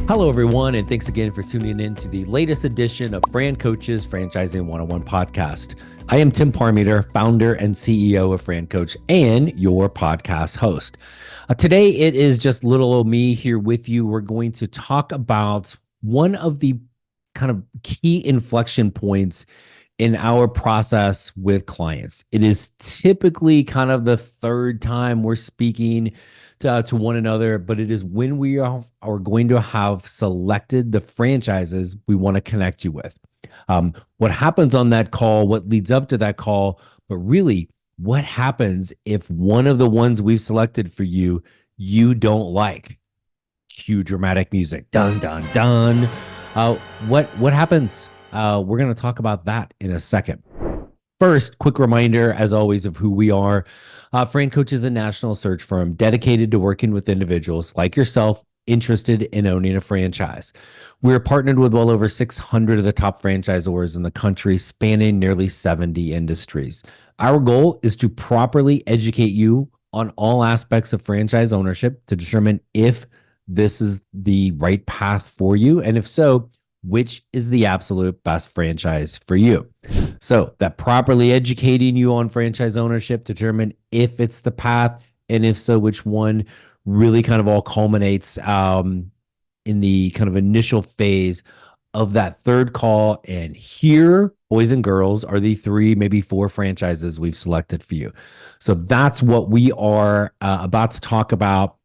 Hello, everyone, and thanks again for tuning in to the latest edition of FranCoach's Franchising 101 podcast. I am Tim Parmeter, founder and CEO of FranCoach and your podcast host. Today, it is just little old me here with you. We're going to talk about one of the kind of key inflection points in our process with clients. It is typically kind of the third time we're speaking to one another, but it is when we are going to have selected the franchises we want to connect you with. What happens on that call, what leads up to that call, but really what happens if one of the ones we've selected for you, you don't like? Cue dramatic music, dun, dun, dun. What happens? We're going to talk about that in a second. First, quick reminder, as always, of who we are. FranCoach is a national search firm dedicated to working with individuals like yourself interested in owning a franchise. We're partnered with well over 600 of the top franchisors in the country, spanning nearly 70 industries. Our goal is to properly educate you on all aspects of franchise ownership to determine if this is the right path for you, and if so, which is the absolute best franchise for you. So that properly educating you on franchise ownership, determine if it's the path, and if so, which one, really kind of all culminates in the kind of initial phase of that third call. And here, boys and girls, are the 3, maybe 4 franchises we've selected for you. So that's what we are about to talk about.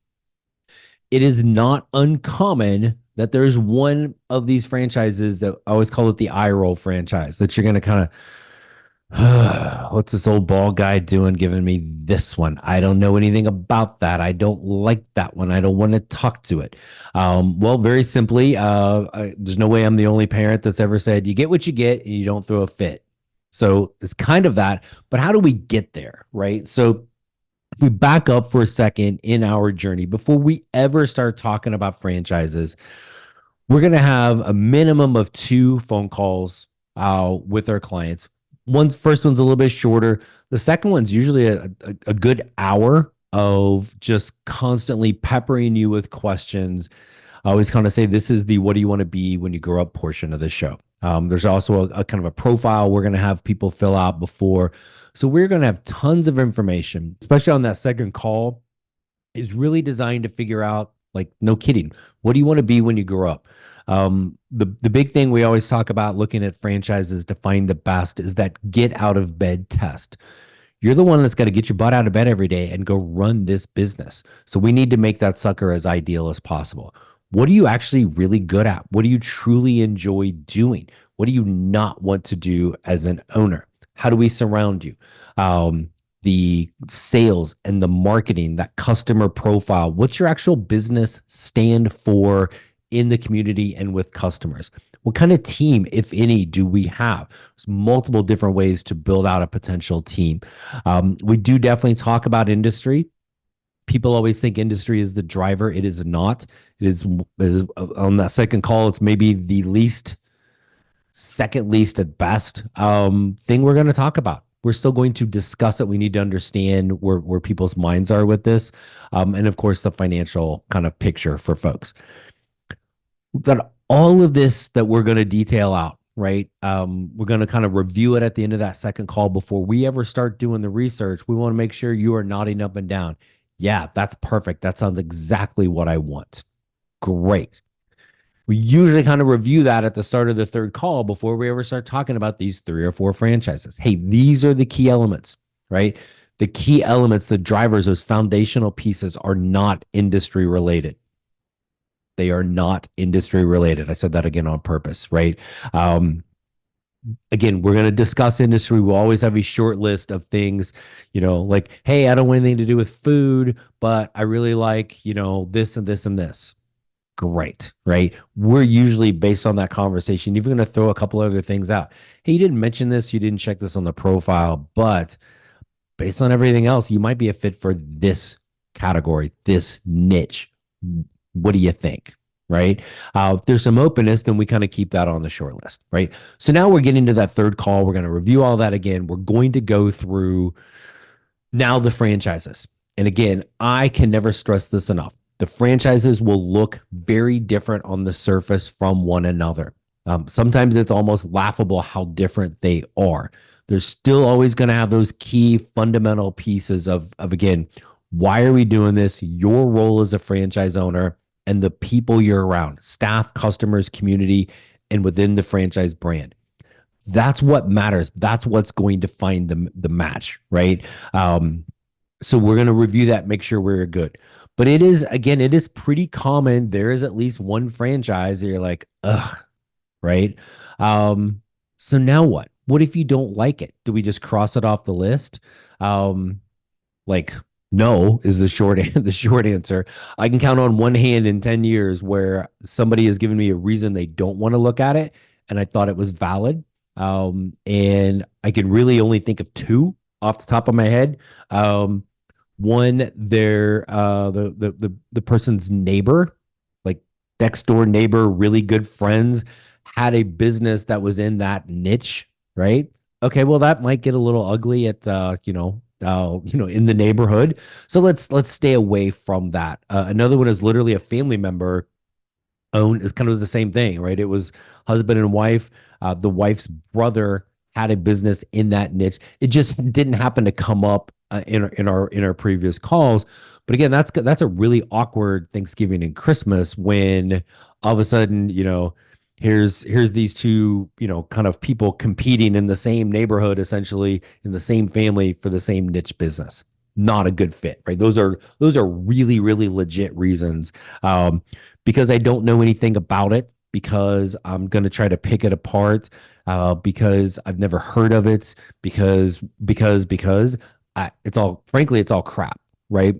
It is not uncommon that there's one of these franchises that I always call it the eye roll franchise, that you're going to kind of, what's this old bald guy doing giving me this one? I don't know anything about that. I don't like that one. I don't want to talk to it. Well, very simply, there's no way I'm the only parent that's ever said, you get what you get and you don't throw a fit. So it's kind of that, but how do we get there, right? So if we back up for a second in our journey, before we ever start talking about franchises, we're going to have a minimum of 2 phone calls with our clients. First one's a little bit shorter. The second one's usually a good hour of just constantly peppering you with questions. I always kind of say this is the what do you want to be when you grow up portion of the show. There's also a kind of a profile we're going to have people fill out before. So we're going to have tons of information, especially on that second call, is really designed to figure out, like, no kidding, what do you want to be when you grow up? The big thing we always talk about looking at franchises to find the best is that get out of bed test. You're the one that's got to get your butt out of bed every day and go run this business. So we need to make that sucker as ideal as possible. What are you actually really good at? What do you truly enjoy doing? What do you not want to do as an owner? How do we surround you? The sales and the marketing, that customer profile. What's your actual business stand for in the community and with customers? What kind of team, if any, do we have? There's multiple different ways to build out a potential team. We do definitely talk about industry. People always think industry is the driver. It is not. It is on that second call, it's maybe the second least at best thing we're going to talk about. We're still going to discuss it. We need to understand where people's minds are with this. And of course, the financial kind of picture for folks. We've got all of this that we're going to detail out, right? We're going to kind of review it at the end of that second call before we ever start doing the research. We want to make sure you are nodding up and down. Yeah, that's perfect. That sounds exactly what I want. Great. We usually kind of review that at the start of the third call before we ever start talking about these 3 or 4 franchises. Hey, these are the key elements, right? The key elements, the drivers, those foundational pieces are not industry related. They are not industry related. I said that again on purpose, right? Again, we're going to discuss industry. We'll always have a short list of things, like, hey, I don't want anything to do with food, but I really like, this and this and this. Great, right? We're usually, based on that conversation, even going to throw a couple other things out. Hey, you didn't mention this, you didn't check this on the profile, but based on everything else, you might be a fit for this category, this niche. What do you think? Right? If there's some openness, then we kind of keep that on the short list, right? So now we're getting to that third call. We're going to review all that again. We're going to go through now the franchises. And again, I can never stress this enough. The franchises will look very different on the surface from one another. Sometimes it's almost laughable how different they are. They're still always going to have those key fundamental pieces of again, why are we doing this? Your role as a franchise owner and the people you're around, staff, customers, community, and within the franchise brand. That's what matters. That's what's going to find the match, right? So we're going to review that, make sure we're good. But it is, again, it is pretty common. There is at least one franchise that you're like, ugh, right? Um, so now what? What if you don't like it? Do we just cross it off the list? Um, like no is the short the short answer. I can count on one hand in 10 years where somebody has given me a reason they don't want to look at it and I thought it was valid. And I can really only think of two off the top of my head. One, they're the person's neighbor, like next door neighbor, really good friends, had a business that was in that niche, right? Okay, well that might get a little ugly at in the neighborhood. So let's stay away from that. Another one is literally a family member owned is kind of the same thing, right? It was husband and wife. The wife's brother had a business in that niche. It just didn't happen to come up in our previous calls. But again, that's a really awkward Thanksgiving and Christmas when all of a sudden, here's these two, kind of people competing in the same neighborhood, essentially in the same family for the same niche business. Not a good fit, right? Those are really, really legit reasons. Because I don't know anything about it, because I'm going to try to pick it apart, because I've never heard of it, because it's all, frankly, it's all crap, right?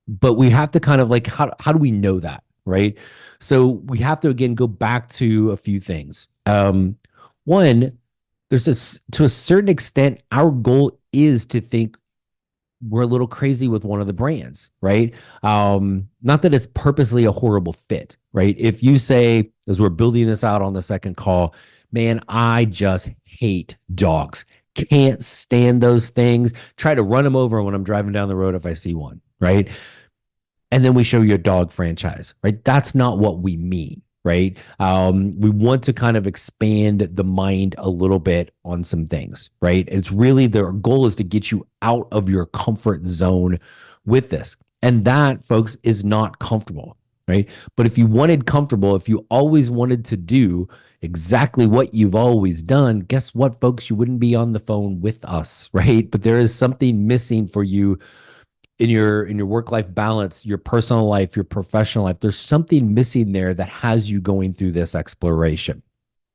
But we have to kind of like, how do we know that, right? So we have to, again, go back to a few things. One, to a certain extent, our goal is to think we're a little crazy with one of the brands, right? Not that it's purposely a horrible fit, right? If you say, as we're building this out on the second call, man, I just hate dogs. Can't stand those things. Try to run them over when I'm driving down the road if I see one, right? And then we show you a dog franchise, right? That's not what we mean, right? We want to kind of expand the mind a little bit on some things, right? It's really their goal is to get you out of your comfort zone with this. And that, folks, is not comfortable, right? But if you wanted comfortable, if you always wanted to do exactly what you've always done, guess what, folks? You wouldn't be on the phone with us, right? But there is something missing for you in your work life balance, your personal life, your professional life. There's something missing there that has you going through this exploration,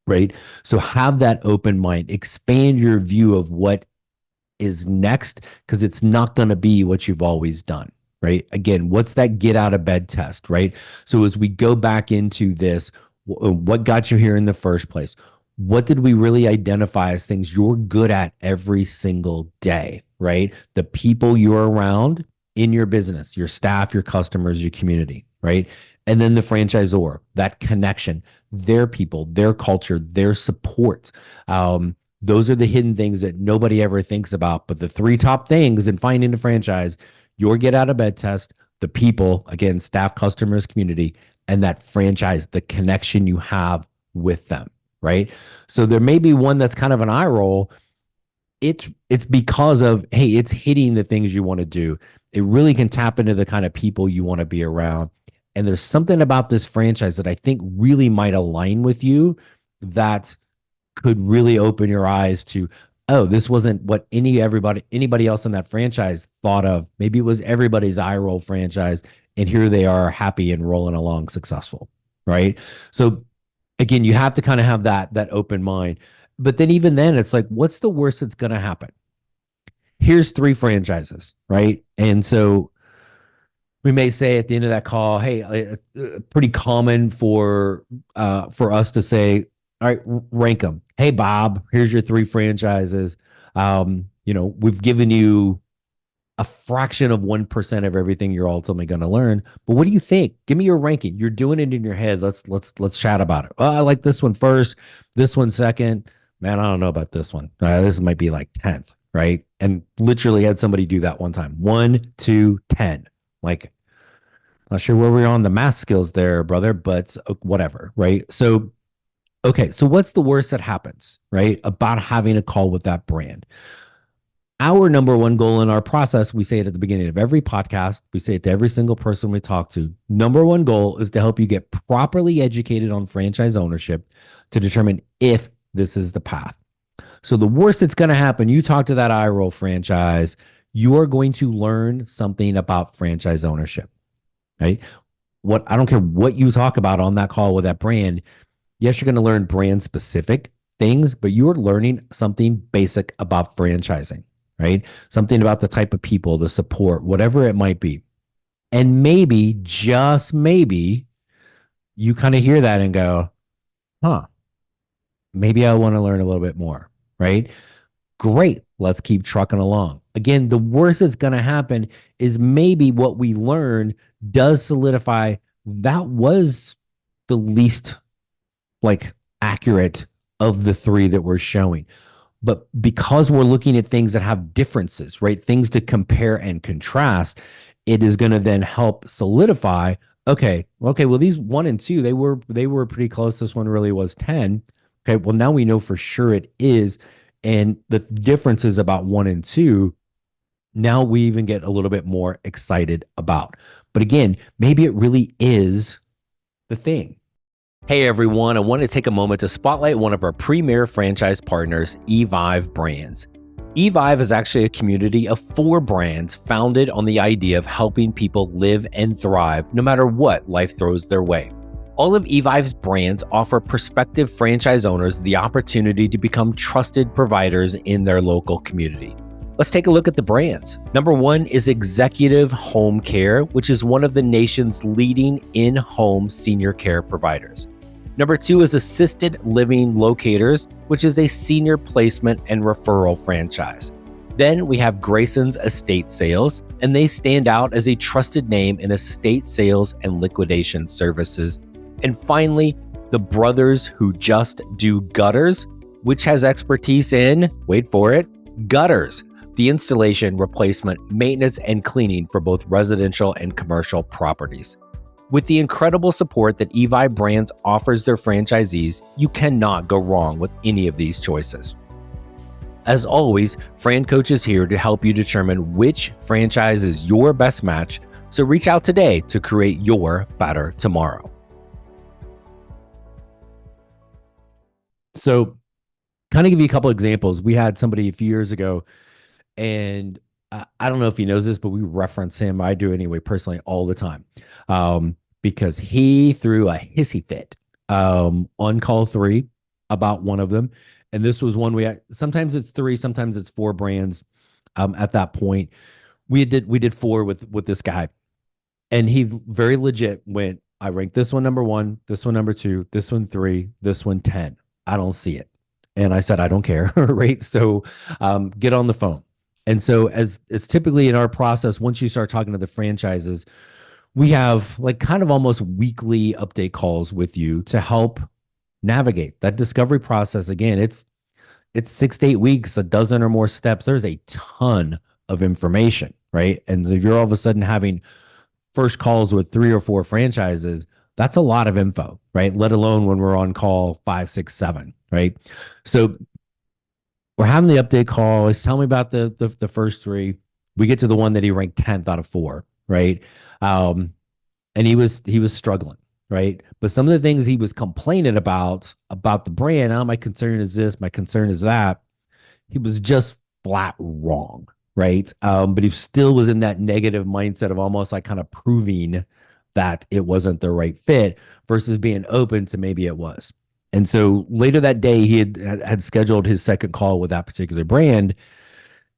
right? So have that open mind, expand your view of what is next, because it's not going to be what you've always done, right? Again, what's that get out of bed test, right? So as we go back into this, what got you here in the first place? What did we really identify as things you're good at every single day, right? The people you're around in your business, your staff, your customers, your community, right? And then the franchisor, that connection, their people, their culture, their support. Those are the hidden things that nobody ever thinks about. But the three top things in finding a franchise, your get out of bed test, the people, again, staff, customers, community, and that franchise, the connection you have with them, right? So there may be one that's kind of an eye roll. It's because of, hey, it's hitting the things you want to do. It really can tap into the kind of people you want to be around. And there's something about this franchise that I think really might align with you that could really open your eyes to, oh, this wasn't what anybody else in that franchise thought of. Maybe it was everybody's eye roll franchise, and here they are happy and rolling along successful, right? So again, you have to kind of have that open mind. But then even then, it's like, what's the worst that's going to happen? Here's three franchises, right? And so we may say at the end of that call, hey, pretty common for us to say, all right, rank them. Hey, Bob, here's your three franchises. We've given you a fraction of 1% of everything you're ultimately going to learn. But what do you think? Give me your ranking. You're doing it in your head. Let's chat about it. Oh, I like this one first, this one second. Man, I don't know about this one. This might be like 10th, right? And literally had somebody do that one time. 1, 2, 10. Like, Not sure where we're on the math skills there, brother, but whatever, right? So, okay, so what's the worst that happens, right? About having a call with that brand. Our number one goal in our process, we say it at the beginning of every podcast, we say it to every single person we talk to. Number one goal is to help you get properly educated on franchise ownership to determine if this is the path. So the worst that's going to happen, you talk to that eye roll franchise, you are going to learn something about franchise ownership, right? What I don't care what you talk about on that call with that brand. Yes, you're going to learn brand specific things, but you are learning something basic about franchising, right? Something about the type of people, the support, whatever it might be. And maybe, just maybe, you kind of hear that and go, huh, maybe I want to learn a little bit more, right? Great. Let's keep trucking along. Again, the worst that's going to happen is maybe what we learn does solidify that was the least like accurate of the three that we're showing. But because we're looking at things that have differences, right? Things to compare and contrast, it is going to then help solidify. Okay, well, these 1 and 2, they were pretty close. This one really was 10. Okay, well, now we know for sure it is. And the differences about 1 and 2, now we even get a little bit more excited about. But again, maybe it really is the thing. Hey everyone, I want to take a moment to spotlight one of our premier franchise partners, eVive Brands. eVive is actually a community of 4 brands founded on the idea of helping people live and thrive no matter what life throws their way. All of eVive's brands offer prospective franchise owners the opportunity to become trusted providers in their local community. Let's take a look at the brands. Number 1 is Executive Home Care, which is one of the nation's leading in-home senior care providers. Number 2 is Assisted Living Locators, which is a senior placement and referral franchise. Then we have Grayson's Estate Sales, and they stand out as a trusted name in estate sales and liquidation services. And finally, the Brothers Who Just Do Gutters, which has expertise in, wait for it, gutters, the installation, replacement, maintenance, and cleaning for both residential and commercial properties. With the incredible support that eVive Brands offers their franchisees, you cannot go wrong with any of these choices. As always, FranCoach is here to help you determine which franchise is your best match, so reach out today to create your better tomorrow. So, kind of give you a couple examples. We had somebody a few years ago, and I don't know if he knows this, but we reference him. I do anyway, personally, all the time. Because he threw a hissy fit on call 3 about one of them. And this was one we had. Sometimes it's 3, sometimes it's 4 brands. At that point, we did 4 with this guy, and he very legit went, I ranked this one number 1, this one number 2, this one 3, this one 10. I don't see it. And I said, I don't care, right? So get on the phone. And so as typically in our process, once you start talking to the franchises, we have like kind of almost weekly update calls with you to help navigate that discovery process. Again, it's 6 to 8 weeks, a dozen or more steps. There's a ton of information, right? And if you're all of a sudden having first calls with 3 or 4 franchises, that's a lot of info, right? Let alone when we're on call 5, 6, 7, right? So we're having the update call. He's telling me about the first 3. We get to the one that he ranked 10th out of 4, right? And he was struggling, right? But some of the things he was complaining about the brand, oh, my concern is this, my concern is that, he was just flat wrong, right? But he still was in that negative mindset of almost like kind of proving that it wasn't the right fit versus being open to maybe it was. And so later that day, he had scheduled his second call with that particular brand.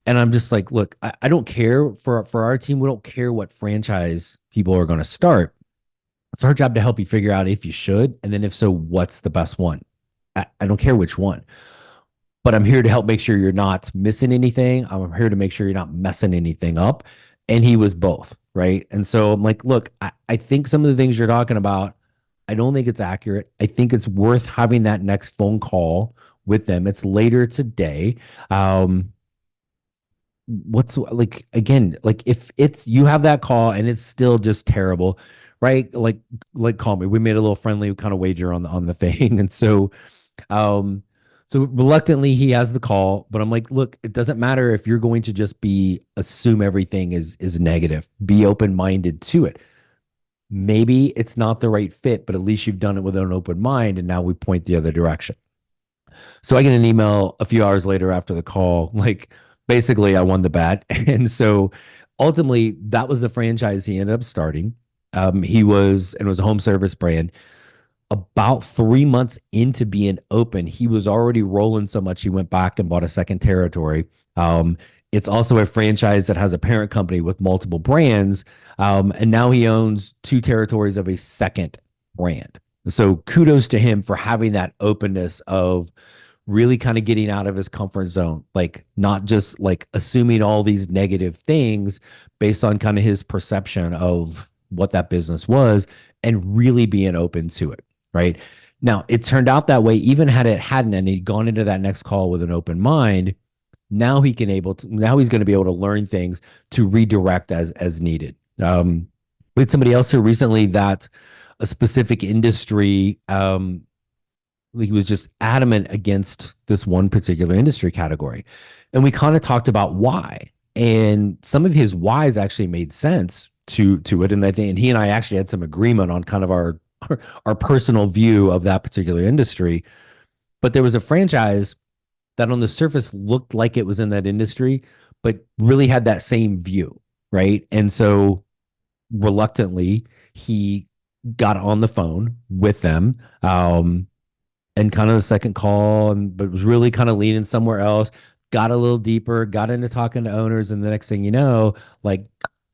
And I'm just like, look, I don't care for our team. We don't care what franchise people are going to start. It's our job to help you figure out if you should. And then if so, what's the best one? I don't care which one, but I'm here to help make sure you're not missing anything. I'm here to make sure you're not messing anything up. And he was both, right? And so I'm like, look, I think some of the things you're talking about, I don't think it's accurate. I think it's worth having that next phone call with them. It's later today. what's like, again, like if it's you have that call and it's still just terrible, right? Like call me. We made a little friendly kind of wager on the thing. And um so reluctantly he has the call, but I'm like, look, it doesn't matter if you're going to just be assume everything is negative. Be open-minded to it. Maybe it's not the right fit, but at least you've done it with an open mind and now we point the other direction. So I get an email a few hours later after the call, like basically I won the bet. And so ultimately that was the franchise he ended up starting. He was, and it was a home service brand. About 3 months into being open, he was already rolling so much he went back and bought a second territory. It's also a franchise that has a parent company with multiple brands. And now he owns two territories of a second brand. So kudos to him for having that openness of really kind of getting out of his comfort zone, like not just like assuming all these negative things based on kind of his perception of what that business was and really being open to it. Right. Now, it turned out that way, even had it hadn't, and he'd gone into that next call with an open mind. Now he's going to be able to learn things to redirect as needed. We had somebody else here recently that a specific industry, he was just adamant against this one particular industry category. And we kind of talked about why. And some of his whys actually made sense to it. And I think and he and I actually had some agreement on kind of our personal view of that particular industry. But there was a franchise that on the surface looked like it was in that industry, but really had that same view. Right. And so reluctantly, he got on the phone with them. And kind of the second call, and but was really kind of leaning somewhere else. Got a little deeper, got into talking to owners, and the next thing you know, like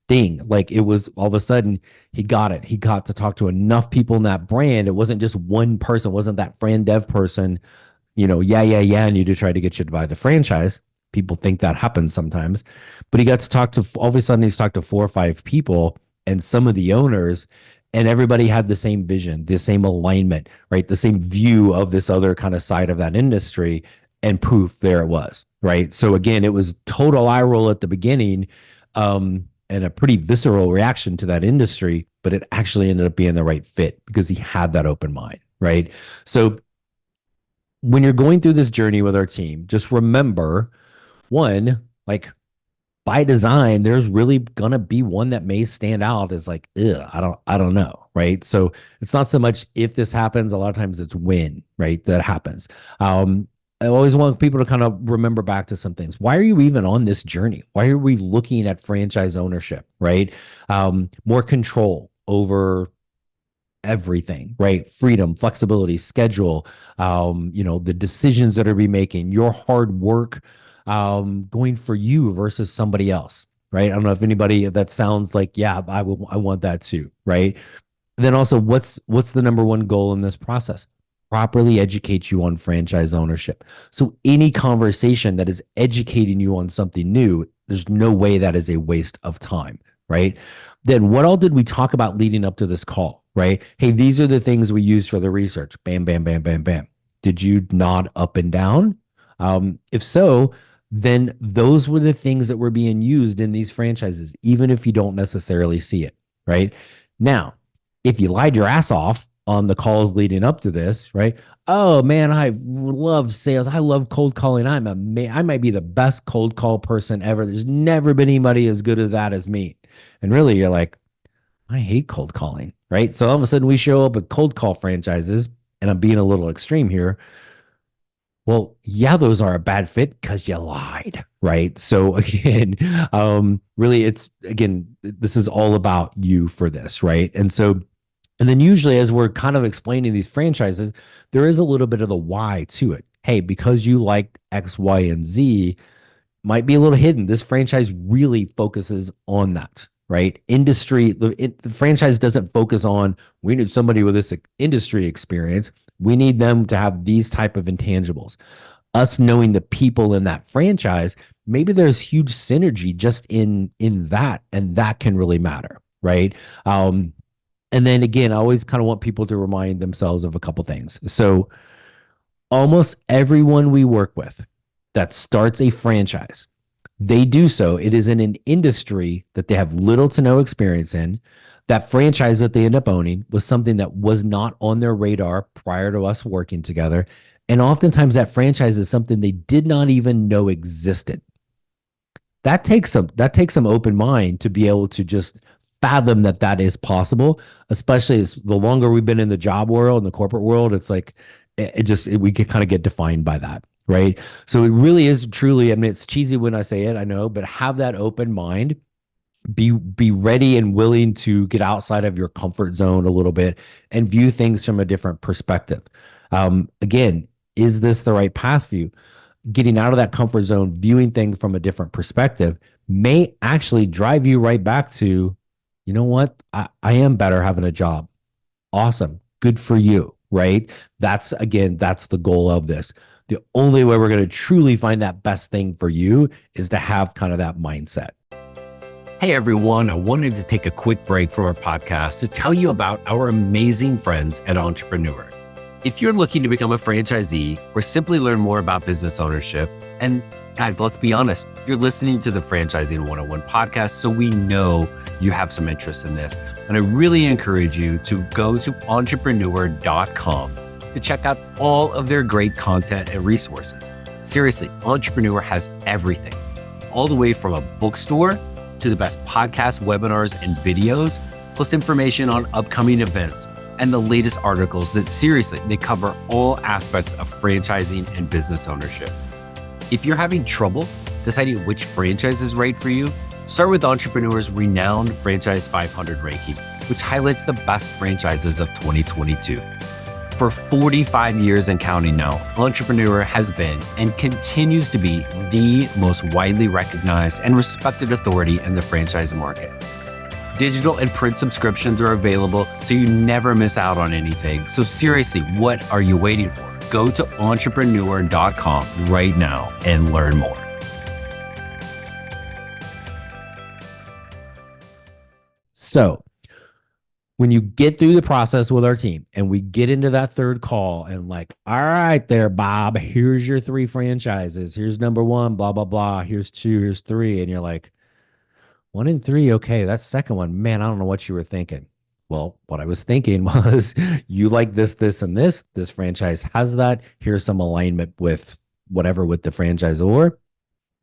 ding, like it was all of a sudden he got it. He got to talk to enough people in that brand. It wasn't just one person, it wasn't that Fran Dev person, yeah, and you to try to get you to buy the franchise. People think that happens sometimes, but he got to talk to all of a sudden he's talked to 4 or 5 people and some of the owners, and everybody had the same vision, the same alignment, right? The same view of this other kind of side of that industry, and poof, there it was, right? So again, it was total eye roll at the beginning, and a pretty visceral reaction to that industry, but it actually ended up being the right fit because he had that open mind, right? So when you're going through this journey with our team, just remember one, like by design, there's really gonna be one that may stand out as like, ugh, I don't know, right? So it's not so much if this happens, a lot of times it's when, right, that happens. I always want people to kind of remember back to some things. Why are you even on this journey? Why are we looking at franchise ownership, right? More control over everything, right? Freedom, flexibility, schedule, the decisions that are be making, your hard work, going for you versus somebody else, right? I don't know if anybody that sounds like, yeah, I want that too, right? Then also, what's the number one goal in this process? Properly educate you on franchise ownership. So any conversation that is educating you on something new, there's no way that is a waste of time, right? Then what all did we talk about leading up to this call, right? Hey, these are the things we use for the research. Bam, bam, bam, bam, bam. Did you nod up and down? If so, then those were the things that were being used in these franchises, even if you don't necessarily see it, right? Now, if you lied your ass off on the calls leading up to this, right? Oh man, I love sales. I love cold calling. I might be the best cold call person ever. There's never been anybody as good as that as me. And really, you're like, I hate cold calling, right? So all of a sudden we show up with cold call franchises, and I'm being a little extreme here. Well, yeah, those are a bad fit because you lied, right? So again, really, it's again, this is all about you for this, right? And then usually, as we're kind of explaining these franchises, there is a little bit of the why to it. Hey, because you like X, Y, and Z, might be a little hidden. This franchise really focuses on that, right? The franchise doesn't focus on, we need somebody with this industry experience. We need them to have these type of intangibles. Us knowing the people in that franchise, maybe there's huge synergy just in that, and that can really matter, right? And then again, I always kind of want people to remind themselves of a couple things. So almost everyone we work with that starts a franchise, they do so. It is in an industry that they have little to no experience in. That franchise that they end up owning was something that was not on their radar prior to us working together. And oftentimes that franchise is something they did not even know existed. That takes some open mind to be able to just fathom that that is possible, especially as the longer we've been in the job world and the corporate world. It's like we could kind of get defined by that, right? So it really is truly, I mean, it's cheesy when I say it, I know, but have that open mind. Be ready and willing to get outside of your comfort zone a little bit and view things from a different perspective. Again, is this the right path for you? Getting out of that comfort zone, viewing things from a different perspective may actually drive you right back to, you know what? I am better having a job. Awesome. Good for you, right? That's the goal of this. The only way we're going to truly find that best thing for you is to have kind of that mindset. Hey everyone, I wanted to take a quick break from our podcast to tell you about our amazing friends at Entrepreneur. If you're looking to become a franchisee or simply learn more about business ownership, and guys, let's be honest, you're listening to the Franchising 101 podcast, so we know you have some interest in this. And I really encourage you to go to entrepreneur.com to check out all of their great content and resources. Seriously, Entrepreneur has everything, all the way from a bookstore to the best podcasts, webinars, and videos, plus information on upcoming events and the latest articles that seriously, they cover all aspects of franchising and business ownership. If you're having trouble deciding which franchise is right for you, start with Entrepreneur's renowned Franchise 500 ranking, which highlights the best franchises of 2022. For 45 years and counting now, Entrepreneur has been and continues to be the most widely recognized and respected authority in the franchise market. Digital and print subscriptions are available, so you never miss out on anything. So seriously, what are you waiting for? Go to entrepreneur.com right now and learn more. So when you get through the process with our team and we get into that third call and like, all right there, Bob, here's your 3 franchises. Here's number 1, blah, blah, blah. Here's 2, here's 3. And you're like, 1 and 3. Okay. That second one, man, I don't know what you were thinking. Well, what I was thinking was you like this, this, and this. This franchise has that. Here's some alignment with whatever with the franchisor.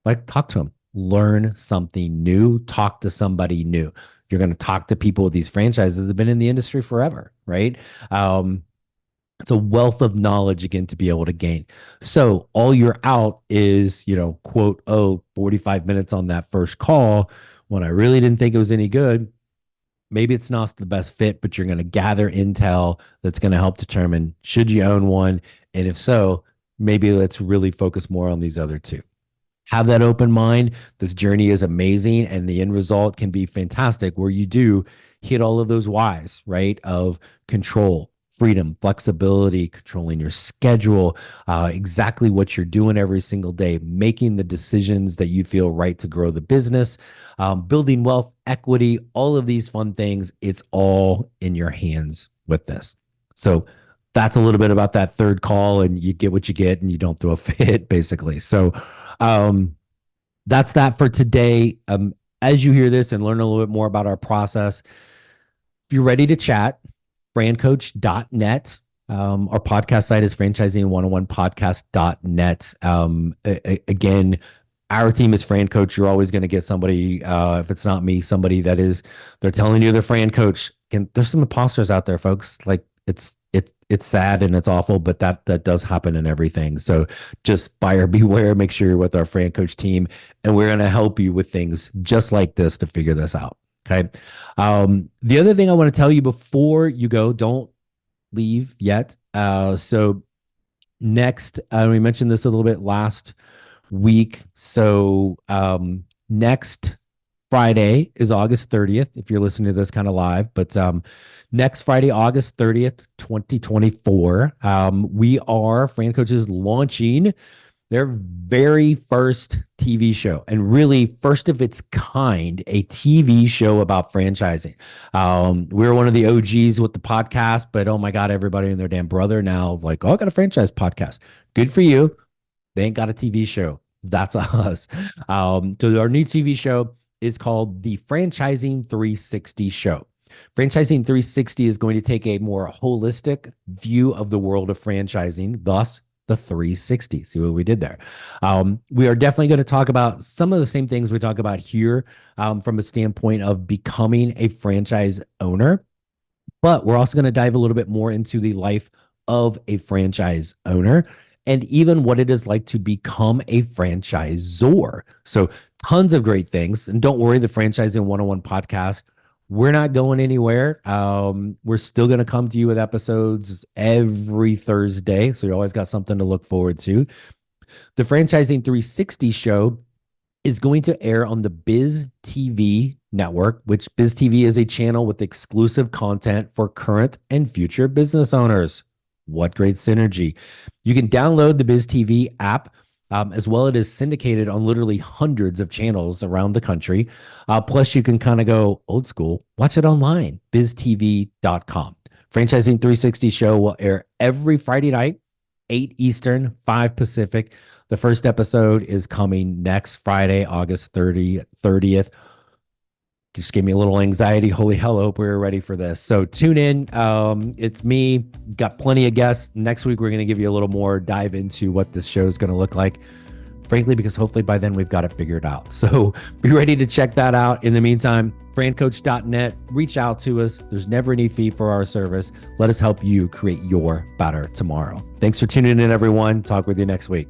Like, talk to them, learn something new, talk to somebody new. You're going to talk to people with these franchises that have been in the industry forever, right? It's a wealth of knowledge, again, to be able to gain. So all you're out is, quote, 45 minutes on that first call when I really didn't think it was any good. Maybe it's not the best fit, but you're going to gather intel that's going to help determine should you own one? And if so, maybe let's really focus more on these other 2. Have that open mind. This journey is amazing and the end result can be fantastic where you do hit all of those whys, right? Of control, freedom, flexibility, controlling your schedule, exactly what you're doing every single day, making the decisions that you feel right to grow the business, building wealth, equity, all of these fun things. It's all in your hands with this. So that's a little bit about that third call, and you get what you get and you don't throw a fit, basically. So that's that for today. As you hear this and learn a little bit more about our process, if you're ready to chat, FranCoach.net. Our podcast site is franchising101podcast.net. Again, our team is FranCoach. You're always going to get somebody, if it's not me, somebody that is, they're telling you they're FranCoach. And there's some imposters out there, folks. Like it's sad and it's awful, but that does happen in everything. So just buyer beware, make sure you're with our FranCoach team, and we're going to help you with things just like this to figure this out. Okay. The other thing I want to tell you before you go, don't leave yet. So next, we mentioned this a little bit last week. So next Friday is August 30th, if you're listening to this kind of live, but next Friday, August 30th, 2024, FranCoach is launching their very first TV show, and really first of its kind, a TV show about franchising. We're one of the OGs with the podcast, but oh my God, everybody and their damn brother now like, oh, I got a franchise podcast. Good for you. They ain't got a TV show. That's us. So our new TV show is called the Franchising 360 Show. Franchising 360 is going to take a more holistic view of the world of franchising, thus the 360. See what we did there? We are definitely going to talk about some of the same things we talk about here from a standpoint of becoming a franchise owner. But we're also going to dive a little bit more into the life of a franchise owner and even what it is like to become a franchisor. So, tons of great things. And don't worry, the Franchising 101 podcast, we're not going anywhere. We're still going to come to you with episodes every Thursday. So, you always got something to look forward to. The Franchising 360 show is going to air on the Biz TV network, which Biz TV is a channel with exclusive content for current and future business owners. What great synergy. You can download the Biz TV app as well. It is syndicated on literally hundreds of channels around the country. Plus, you can kind of go old school, watch it online, biztv.com. Franchising 360 show will air every Friday night, 8 Eastern, 5 Pacific. The first episode is coming next Friday, August 30th. Just gave me a little anxiety. Holy hell, I hope we were ready for this. So tune in. It's me. Got plenty of guests. Next week, we're going to give you a little more dive into what this show is going to look like. Frankly, because hopefully by then we've got it figured out. So be ready to check that out. In the meantime, FranCoach.net, reach out to us. There's never any fee for our service. Let us help you create your better tomorrow. Thanks for tuning in, everyone. Talk with you next week.